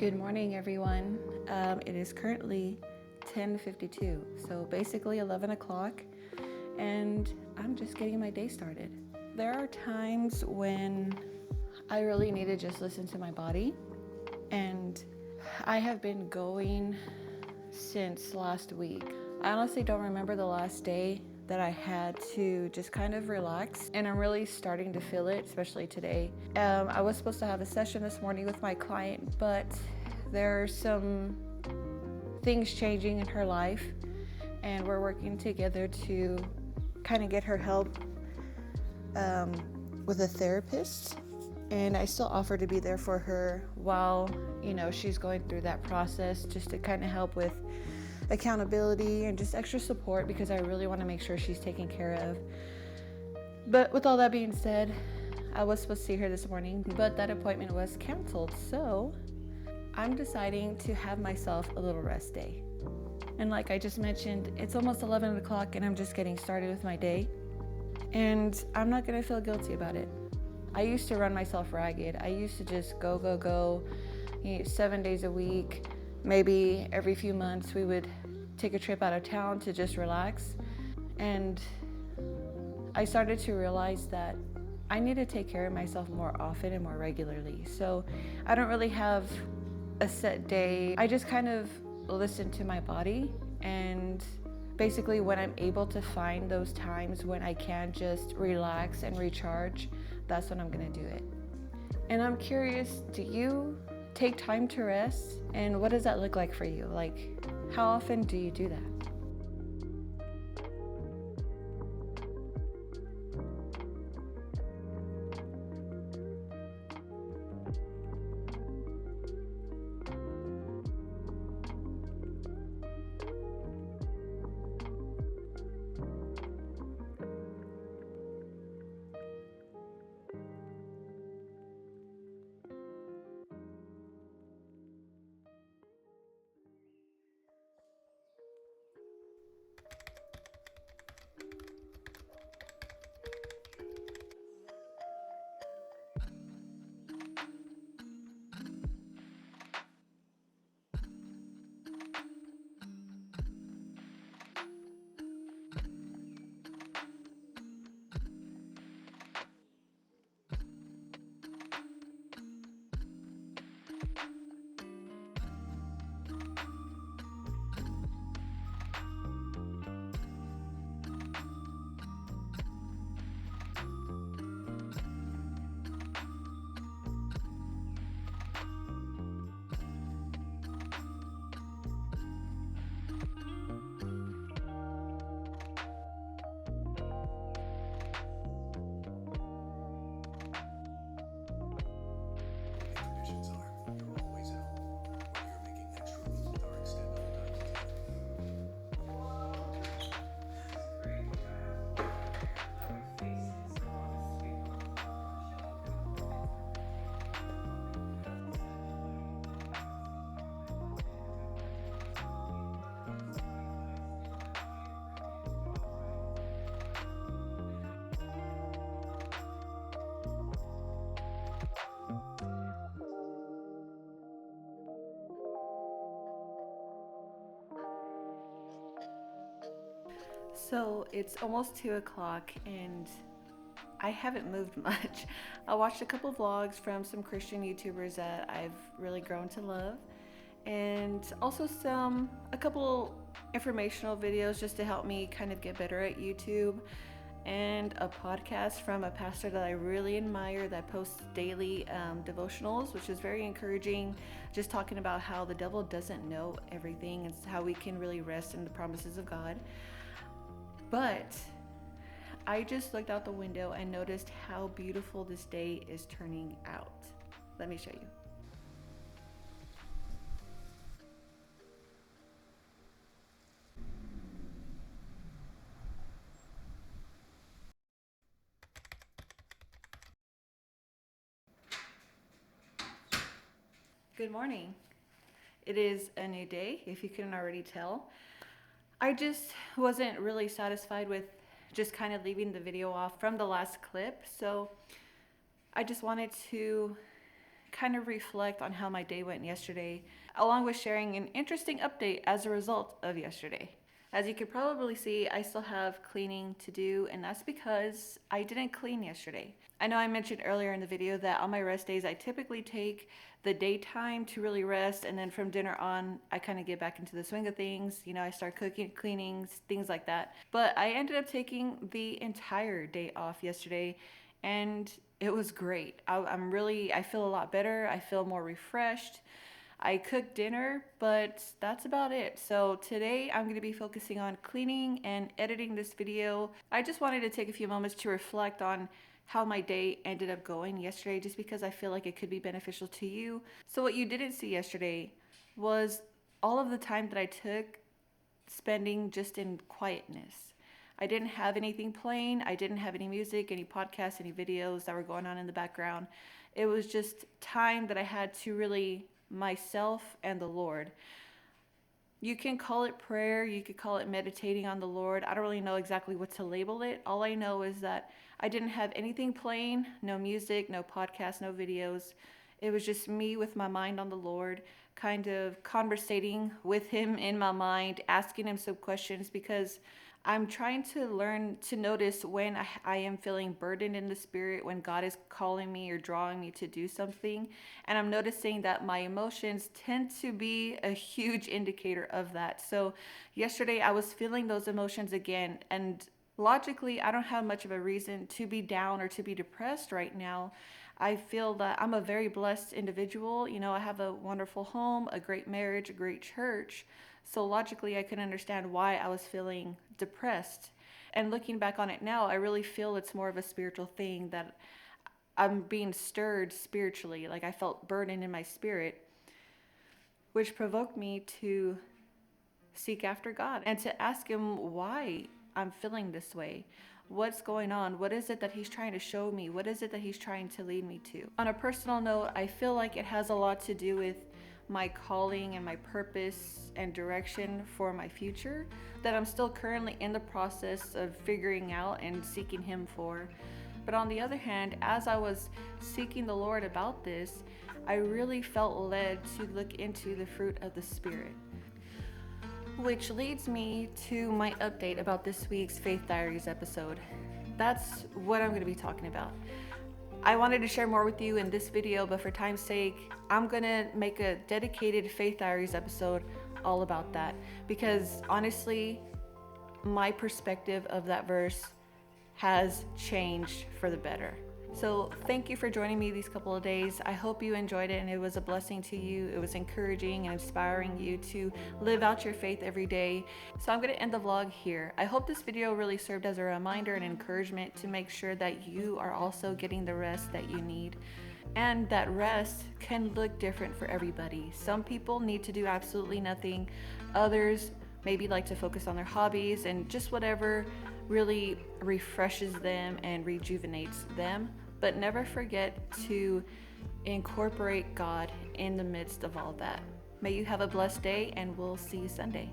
Good morning, everyone. It is currently 10:52, so basically 11 o'clock, and I'm just getting my day started. There are times when I really need to just listen to my body, and I have been going since last week. I honestly don't remember the last day that I had to just kind of relax, and I'm really starting to feel it, especially today. I was supposed to have a session this morning with my client, but there are some things changing in her life, and we're working together to kind of get her help with a therapist. And I still offer to be there for her while, she's going through that process, just to kind of help with accountability and just extra support, because I really want to make sure she's taken care of. But with all that being said, I was supposed to see her this morning, but that appointment was canceled. So I'm deciding to have myself a little rest day. And like I just mentioned, it's almost 11 o'clock and I'm just getting started with my day. And I'm not going to feel guilty about it. I used to run myself ragged. I used to just go, 7 days a week. Maybe every few months we would take a trip out of town to just relax. And I started to realize that I need to take care of myself more often and more regularly. So I don't really have a set day. I just kind of listen to my body, and basically when I'm able to find those times when I can just relax and recharge, that's when I'm gonna do it. And I'm curious, do you take time to rest? And what does that look like for you? Like, how often do you do that? So it's almost 2 o'clock and I haven't moved much. I watched a couple vlogs from some Christian YouTubers that I've really grown to love, and also a couple informational videos just to help me kind of get better at YouTube, and a podcast from a pastor that I really admire that posts daily devotionals, which is very encouraging, just talking about how the devil doesn't know everything and how we can really rest in the promises of God. But I just looked out the window and noticed how beautiful this day is turning out. Let me show you. Good morning. It is a new day, if you couldn't already tell. I just wasn't really satisfied with just kind of leaving the video off from the last clip, so I just wanted to kind of reflect on how my day went yesterday, along with sharing an interesting update as a result of yesterday. As you could probably see, I still have cleaning to do, and that's because I didn't clean yesterday. I know I mentioned earlier in the video that on my rest days, I typically take the daytime to really rest, and then from dinner on, I kind of get back into the swing of things. You know, I start cooking, cleaning, things like that. But I ended up taking the entire day off yesterday, and it was great. I feel a lot better. I feel more refreshed. I cooked dinner, but that's about it. So today I'm going to be focusing on cleaning and editing this video. I just wanted to take a few moments to reflect on how my day ended up going yesterday, just because I feel like it could be beneficial to you. So what you didn't see yesterday was all of the time that I took spending just in quietness. I didn't have anything playing. I didn't have any music, any podcasts, any videos that were going on in the background. It was just time that I had to really myself and the Lord. You can call it prayer, you could call it meditating on the Lord. I don't really know exactly what to label it. All I know is that I didn't have anything playing, no music, no podcasts, no videos. It was just me with my mind on the Lord, kind of conversating with Him in my mind, asking Him some questions, because I'm trying to learn to notice when I am feeling burdened in the spirit, when God is calling me or drawing me to do something. And I'm noticing that my emotions tend to be a huge indicator of that. So yesterday I was feeling those emotions again. And logically, I don't have much of a reason to be down or to be depressed right now. I feel that I'm a very blessed individual. You know, I have a wonderful home, a great marriage, a great church. So logically, I can understand why I was feeling depressed. And looking back on it now, I really feel it's more of a spiritual thing, that I'm being stirred spiritually. Like I felt burdened in my spirit, which provoked me to seek after God and to ask Him why I'm feeling this way. What's going on? What is it that He's trying to show me? What is it that He's trying to lead me to? On a personal note, I feel like it has a lot to do with my calling and my purpose and direction for my future that I'm still currently in the process of figuring out and seeking Him for. But on the other hand, as I was seeking the Lord about this, I really felt led to look into the fruit of the Spirit. Which leads me to my update about this week's Faith Diaries episode. That's what I'm going to be talking about. I wanted to share more with you in this video, but for time's sake, I'm going to make a dedicated Faith Diaries episode all about that. Because honestly, my perspective of that verse has changed for the better. So thank you for joining me these couple of days. I hope you enjoyed it and it was a blessing to you. It was encouraging and inspiring you to live out your faith every day. So I'm going to end the vlog here. I hope this video really served as a reminder and encouragement to make sure that you are also getting the rest that you need. And that rest can look different for everybody. Some people need to do absolutely nothing. Others maybe like to focus on their hobbies and just whatever really refreshes them and rejuvenates them. But never forget to incorporate God in the midst of all that. May you have a blessed day, and we'll see you Sunday.